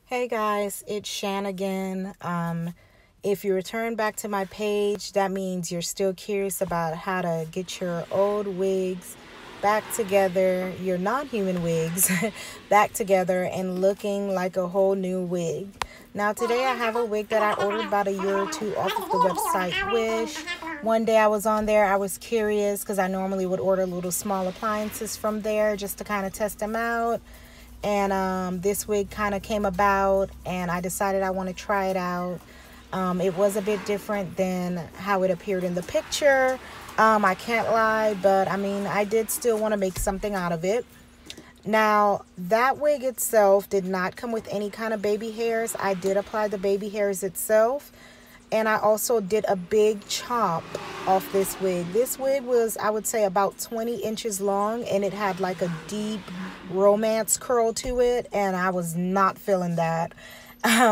Hey guys, it's Shan again. If you return back to my page, that means you're still curious about how to get your old wigs back together, your non-human wigs back together and looking like a whole new wig. Now today I have a wig that I ordered about a year or two off of the website Wish. One day I was on there, I was curious because I normally would order little small appliances from there just to kind of test them out. And this wig kind of came about and I decided I want to try it out. It was a bit different than how it appeared in the picture. I can't lie, but I mean, I did still want to make something out of it. Now, that wig itself did not come with any kind of baby hairs. I did apply the baby hairs itself. And I also did a big chop off this wig. This wig was, I would say, about 20 inches long, and it had like a deep romance curl to it, and I was not feeling that.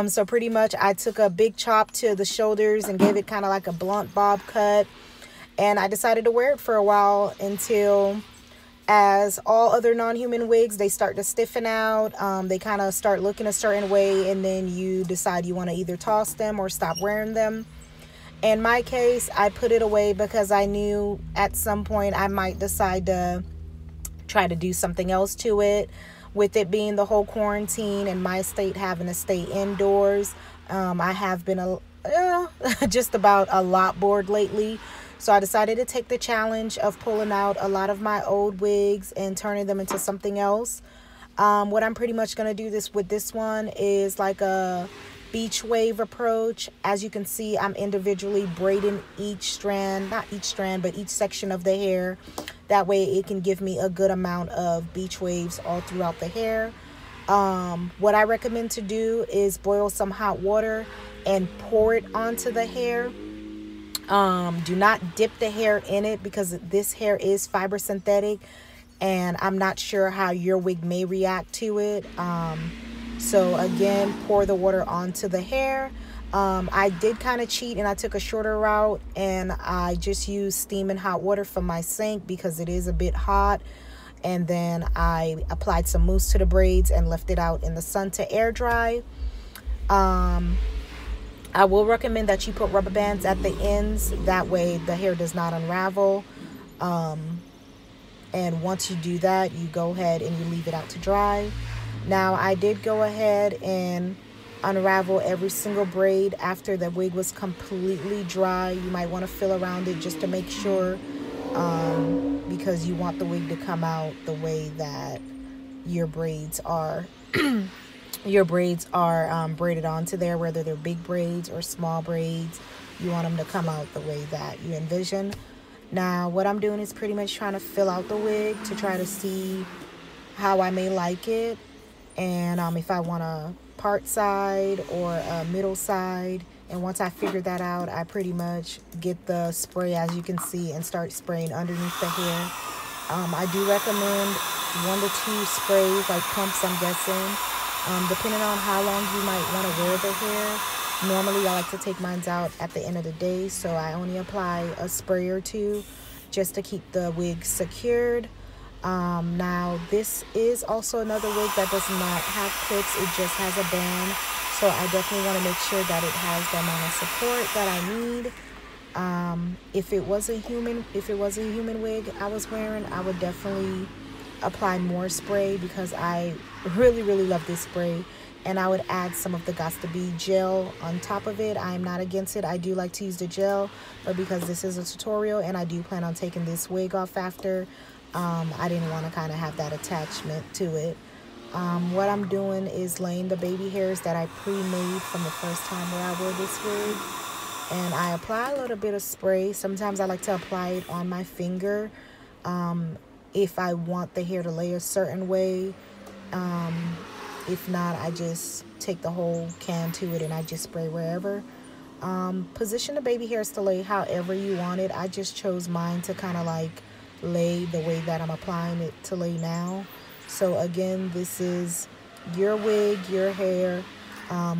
So pretty much I took a big chop to the shoulders and gave it kind of like a blunt bob cut. And I decided to wear it for a while until, as all other non-human wigs, they start to stiffen out. They kind of start looking a certain way, and then you decide you want to either toss them or stop wearing them. In my case, I put it away because I knew at some point I might decide to try to do something else to it. With it being the whole quarantine and my state having to stay indoors, I have been just about a lot bored lately. So I decided to take the challenge of pulling out a lot of my old wigs and turning them into something else. What I'm pretty much going to do with this one is like a beach wave approach. As you can see, I'm individually braiding each strand, not each strand, but each section of the hair. That way it can give me a good amount of beach waves all throughout the hair. What I recommend to do is boil some hot water and pour it onto the hair. Do not dip the hair in it because this hair is fiber synthetic and I'm not sure how your wig may react to it. So again, pour the water onto the hair. I did kind of cheat and I took a shorter route and I just used steaming hot water from my sink because it is a bit hot. And then I applied some mousse to the braids and left it out in the sun to air dry. I will recommend that you put rubber bands at the ends. That way the hair does not unravel. And once you do that, you go ahead and you leave it out to dry. Now, I did go ahead and unravel every single braid after the wig was completely dry. You might want to feel around it just to make sure, because you want the wig to come out the way that your braids are. Your braids are braided onto there, whether they're big braids or small braids. You want them to come out the way that you envision. Now, what I'm doing is pretty much trying to fill out the wig to try to see how I may like it. And if I want a part side or a middle side. And once I figure that out, I pretty much get the spray, as you can see, and start spraying underneath the hair. I do recommend 1 to 2 sprays, like pumps, I'm guessing. Depending on how long you might want to wear the hair. Normally, I like to take mine out at the end of the day, so I only apply a spray or 2 just to keep the wig secured. Now, this is also another wig that does not have clips. It just has a band, so I definitely want to make sure that it has the amount of support that I need. If it was a human wig I was wearing, I would definitely apply more spray because I really love this spray, and I would add some of the Got2b gel on top of it. I am not against it. I do like to use the gel, but because this is a tutorial and I do plan on taking this wig off after, I didn't want to kind of have that attachment to it. What I'm doing is laying the baby hairs that I pre-made from the first time where I wore this wig, and I apply a little bit of spray. Sometimes I like to apply it on my finger if I want the hair to lay a certain way. If not, I just take the whole can to it and I just spray wherever. Position the baby hairs to lay however you want it. I just chose mine to kind of like lay the way that I'm applying it to lay now. So again, this is your wig, your hair,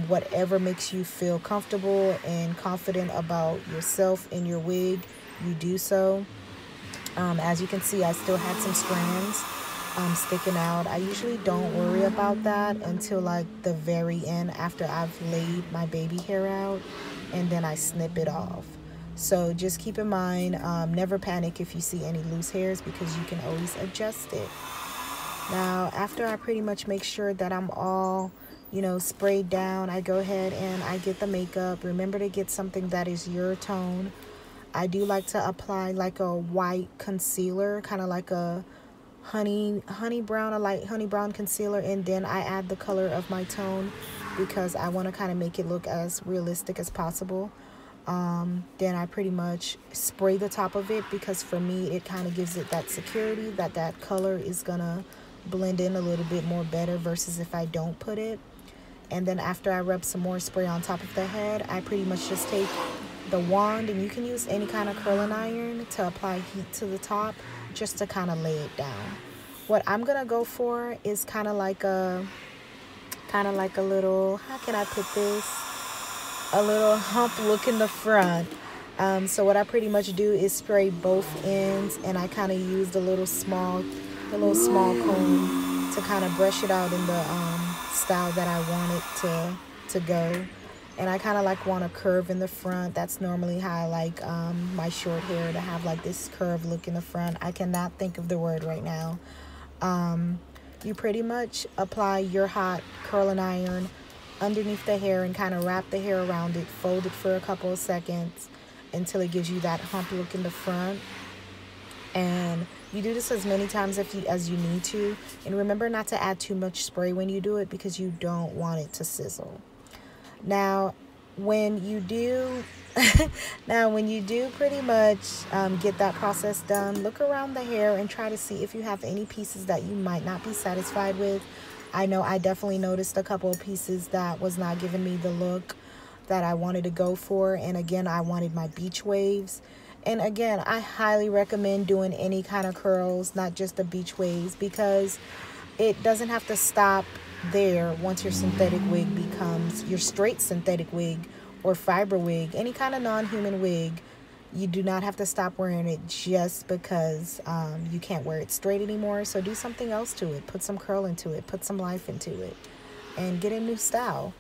whatever makes you feel comfortable and confident about yourself and your wig, you do so. As you can see, I still had some strands sticking out. I usually don't worry about that until like the very end after I've laid my baby hair out, and then I snip it off. So just keep in mind, never panic if you see any loose hairs, because you can always adjust it. Now, after I pretty much make sure that I'm all, sprayed down, I go ahead and I get the makeup. Remember to get something that is your tone. I do like to apply like a white concealer, kind of like a honey brown, a light honey brown concealer, and then I add the color of my tone because I want to kind of make it look as realistic as possible. Then I pretty much spray the top of it, because for me it kind of gives it that security that that color is gonna blend in a little bit more better versus if I don't put it. And then after I rub some more spray on top of the head, I pretty much just take the wand, and you can use any kind of curling iron to apply heat to the top just to kind of lay it down. What I'm gonna go for is kind of like a little, how can I put this, a little hump look in the front. So what I pretty much do is spray both ends, and I kind of use the little small comb to kind of brush it out in the style that I want it to go. And I kind of like want a curve in the front. That's normally how I like my short hair, to have like this curved look in the front. I cannot think of the word right now. You pretty much apply your hot curling iron underneath the hair and kind of wrap the hair around it, fold it for a couple of seconds until it gives you that hump look in the front. And you do this as many times as you need to. And remember not to add too much spray when you do it, because you don't want it to sizzle. Now, when you do pretty much get that process done, look around the hair and try to see if you have any pieces that you might not be satisfied with. I know I definitely noticed a couple of pieces that was not giving me the look that I wanted to go for. And again, I wanted my beach waves. And again, I highly recommend doing any kind of curls, not just the beach waves, because it doesn't have to stop there. Once your synthetic wig becomes your straight synthetic wig or fiber wig, any kind of non-human wig, you do not have to stop wearing it just because you can't wear it straight anymore. So do something else to it. Put some curl into it. Put some life into it. And get a new style.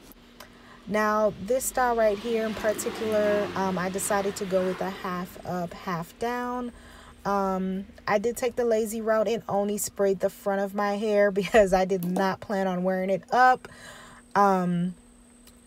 Now, this style right here in particular, I decided to go with a half up, half down. I did take the lazy route and only sprayed the front of my hair because I did not plan on wearing it up.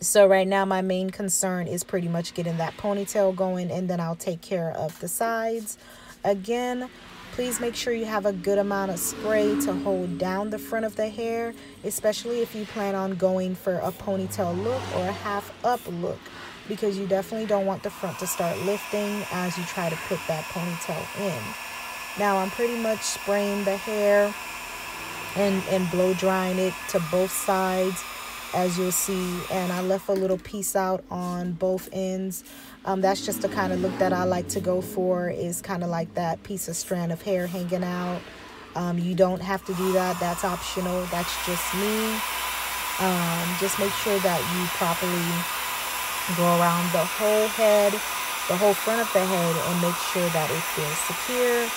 So right now my main concern is pretty much getting that ponytail going, and then I'll take care of the sides. Again, please make sure you have a good amount of spray to hold down the front of the hair, especially if you plan on going for a ponytail look or a half up look, because you definitely don't want the front to start lifting as you try to put that ponytail in. Now I'm pretty much spraying the hair and blow drying it to both sides, as you'll see, and I left a little piece out on both ends. That's just the kind of look that I like to go for, is kind of like that piece of strand of hair hanging out. You don't have to do that. That's optional. That's just me. Just make sure that you properly go around the whole head, the whole front of the head, and make sure that it feels secure.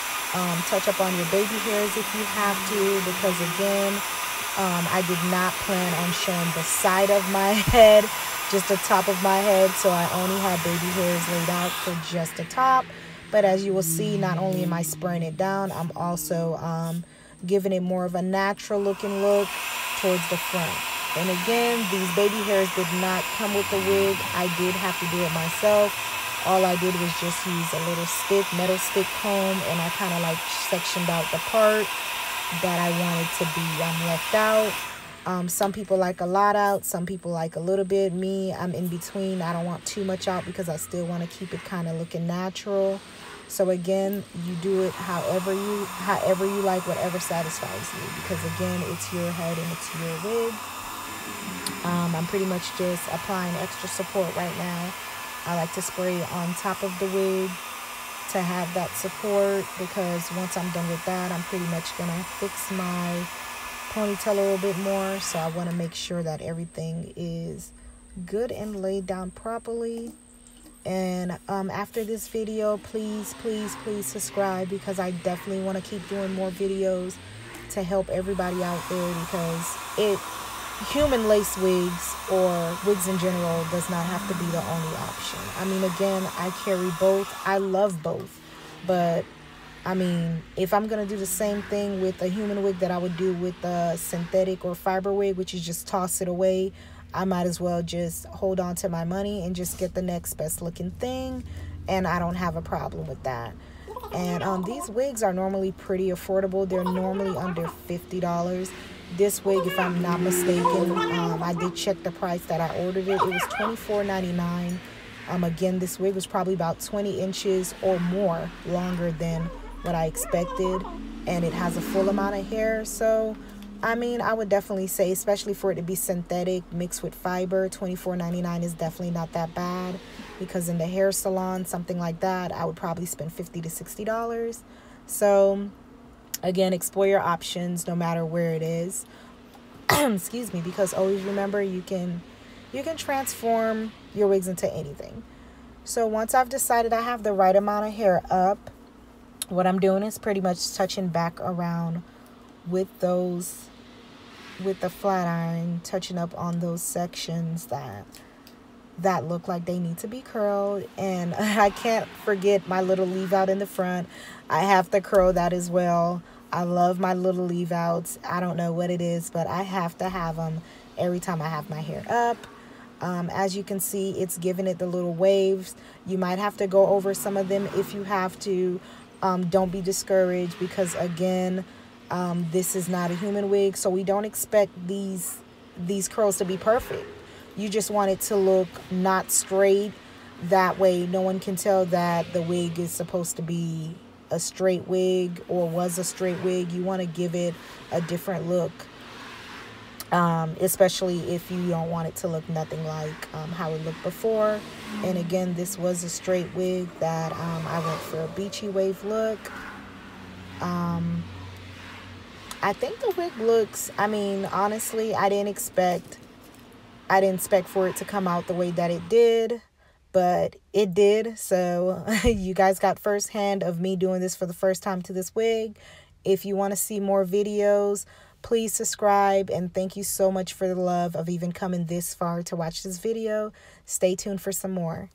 Touch up on your baby hairs if you have to, because again, I did not plan on showing the side of my head, just the top of my head, so I only had baby hairs laid out for just the top. But as you will see, not only am I spraying it down, I'm also giving it more of a natural looking look towards the front. And again, these baby hairs did not come with the wig. I did have to do it myself. All I did was just use a little metal stick comb, and I kind of like sectioned out the part that I wanted to be left out. Some people like a lot out, some people like a little bit. Me, I'm in between. I don't want too much out because I still want to keep it kind of looking natural. So again, you do it however you like, whatever satisfies you, because again, it's your head and it's your wig. I'm pretty much just applying extra support right now. I like to spray on top of the wig to have that support, because once I'm done with that, I'm pretty much gonna fix my ponytail a little bit more. So I want to make sure that everything is good and laid down properly. And after this video, please subscribe, because I definitely want to keep doing more videos to help everybody out there, because human lace wigs or wigs in general does not have to be the only option. I mean, again, I carry both. I love both. But I mean, if I'm going to do the same thing with a human wig that I would do with a synthetic or fiber wig, which is just toss it away, I might as well just hold on to my money and just get the next best looking thing. And I don't have a problem with that. And these wigs are normally pretty affordable. They're normally under $50. This wig, if I'm not mistaken, I did check the price that I ordered it. It was $24.99. Again, this wig was probably about 20 inches or more longer than what I expected. And it has a full amount of hair. So, I mean, I would definitely say, especially for it to be synthetic mixed with fiber, $24.99 is definitely not that bad. Because in the hair salon, something like that, I would probably spend $50 to $60. So, again, explore your options no matter where it is. Excuse me, because always remember, you can transform your wigs into anything. So once I've decided I have the right amount of hair up, what I'm doing is pretty much touching back around with the flat iron, touching up on those sections that look like they need to be curled. And I can't forget my little leave out in the front. I have to curl that as well. I love my little leave outs. I don't know what it is, but I have to have them every time I have my hair up. As you can see, it's giving it the little waves. You might have to go over some of them if you have to. Don't be discouraged, because again, this is not a human wig, so we don't expect these curls to be perfect. You just want it to look not straight. That way no one can tell that the wig is supposed to be a straight wig or was a straight wig. You want to give it a different look, especially if you don't want it to look nothing like how it looked before. And again, this was a straight wig that I went for a beachy wave look. I think the wig looks, I mean, honestly, I didn't expect for it to come out the way that it did, but it did. So you guys got firsthand of me doing this for the first time to this wig. If you want to see more videos, please subscribe, and thank you so much for the love of even coming this far to watch this video. Stay tuned for some more.